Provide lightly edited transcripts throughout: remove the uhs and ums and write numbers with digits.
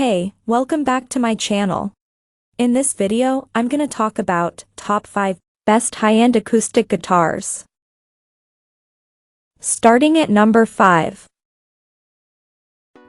Hey, welcome back to my channel. In this video, I'm gonna talk about top 5 best high-end acoustic guitars. Starting at number 5.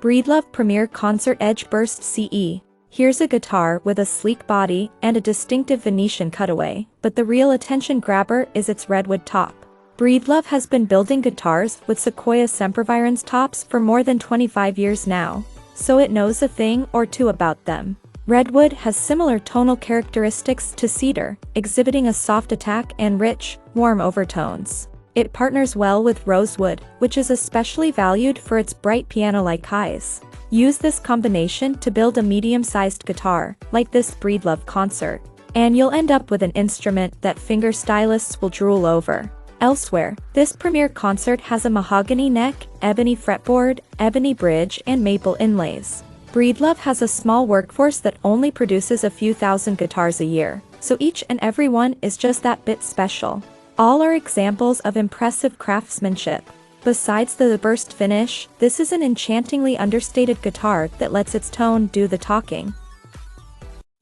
Breedlove Premier Concert Edgeburst CE. Here's a guitar with a sleek body and a distinctive Venetian cutaway, but the real attention grabber is its redwood top. Breedlove has been building guitars with Sequoia Sempervirens tops for more than 25 years now, so it knows a thing or two about them. Redwood has similar tonal characteristics to cedar, exhibiting a soft attack and rich, warm overtones. It partners well with rosewood, which is especially valued for its bright piano-like highs. Use this combination to build a medium-sized guitar, like this Breedlove Concert, and you'll end up with an instrument that finger stylists will drool over. Elsewhere, this Premier Concert has a mahogany neck, ebony fretboard, ebony bridge and maple inlays. Breedlove has a small workforce that only produces a few thousand guitars a year, so each and every one is just that bit special. All are examples of impressive craftsmanship. Besides the burst finish, this is an enchantingly understated guitar that lets its tone do the talking.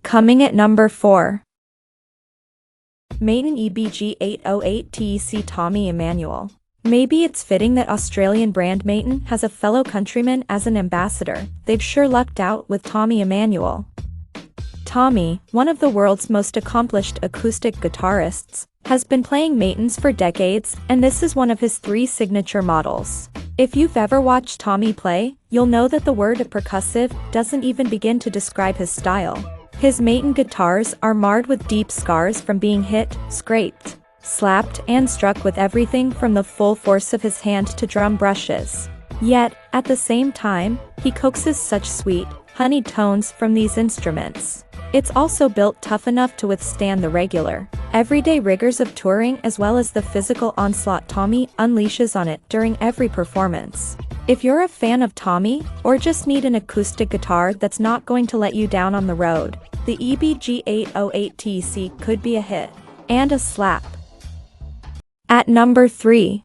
Coming at number 4. Maiden EBG 808 TEC Tommy Emmanuel. Maybe it's fitting that Australian brand Maiden has a fellow countryman as an ambassador. They've sure lucked out with Tommy Emmanuel. Tommy, one of the world's most accomplished acoustic guitarists, has been playing Maidens for decades, and this is one of his 3 signature models. If you've ever watched Tommy play, you'll know that the word percussive doesn't even begin to describe his style. His Maiden guitars are marred with deep scars from being hit, scraped, slapped and struck with everything from the full force of his hand to drum brushes. Yet, at the same time, he coaxes such sweet, honeyed tones from these instruments. It's also built tough enough to withstand the regular, everyday rigors of touring as well as the physical onslaught Tommy unleashes on it during every performance. If you're a fan of Tommy, or just need an acoustic guitar that's not going to let you down on the road, the EBG 808 TEC could be a hit, and a slap. At number 3.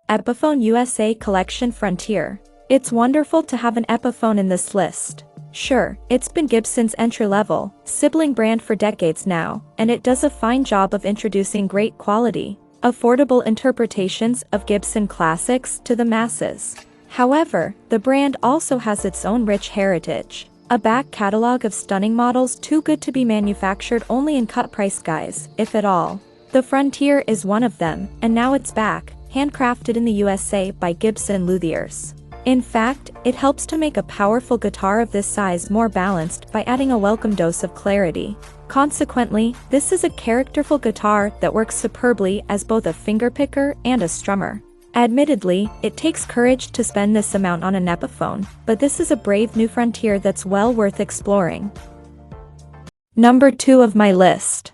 Epiphone USA Collection Frontier. It's wonderful to have an Epiphone in this list. Sure, it's been Gibson's entry-level, sibling brand for decades now, and it does a fine job of introducing great quality, affordable interpretations of Gibson classics to the masses. However, the brand also has its own rich heritage, a back catalog of stunning models too good to be manufactured only in cut-price guise, if at all. The Frontier is one of them, and now it's back, handcrafted in the USA by Gibson luthiers. In fact, it helps to make a powerful guitar of this size more balanced by adding a welcome dose of clarity. Consequently, this is a characterful guitar that works superbly as both a fingerpicker and a strummer. Admittedly, it takes courage to spend this amount on an Epiphone, but this is a brave new frontier that's well worth exploring. Number 2 of my list.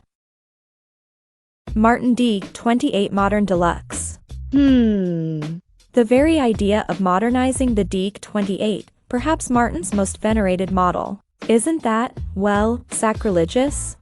Maton D28 Modern Deluxe. The very idea of modernizing the D28, perhaps Maton's most venerated model, isn't that, well, sacrilegious?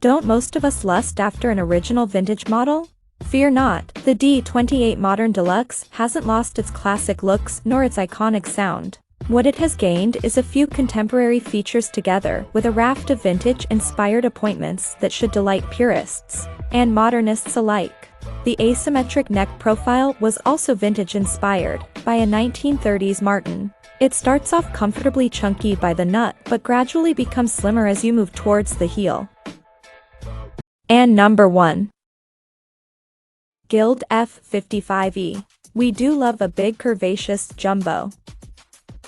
Don't most of us lust after an original vintage model? Fear not, the D28 Modern Deluxe hasn't lost its classic looks nor its iconic sound. What it has gained is a few contemporary features together with a raft of vintage-inspired appointments that should delight purists and modernists alike. The asymmetric neck profile was also vintage-inspired by a 1930s Maton. It starts off comfortably chunky by the nut but gradually becomes slimmer as you move towards the heel. And number 1. Guild F55E. We do love a big curvaceous jumbo.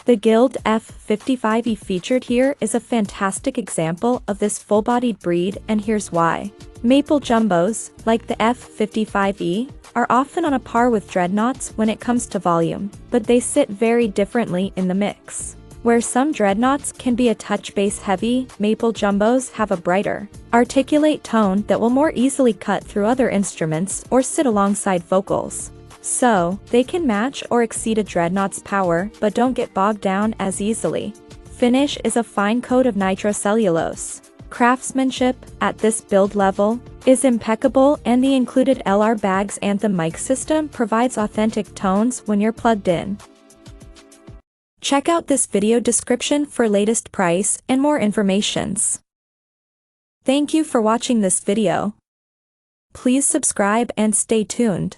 The Guild F55E featured here is a fantastic example of this full-bodied breed, and here's why. Maple jumbos, like the F55E, are often on a par with dreadnoughts when it comes to volume, but they sit very differently in the mix. Where some dreadnoughts can be a touch bass heavy, maple jumbos have a brighter, articulate tone that will more easily cut through other instruments or sit alongside vocals. So, they can match or exceed a dreadnought's power but don't get bogged down as easily. Finish is a fine coat of nitrocellulose. Craftsmanship, at this build level, is impeccable, and the included LR Bag's Anthem mic system provides authentic tones when you're plugged in. Check out this video description for latest price and more informations. Thank you for watching this video. Please subscribe and stay tuned.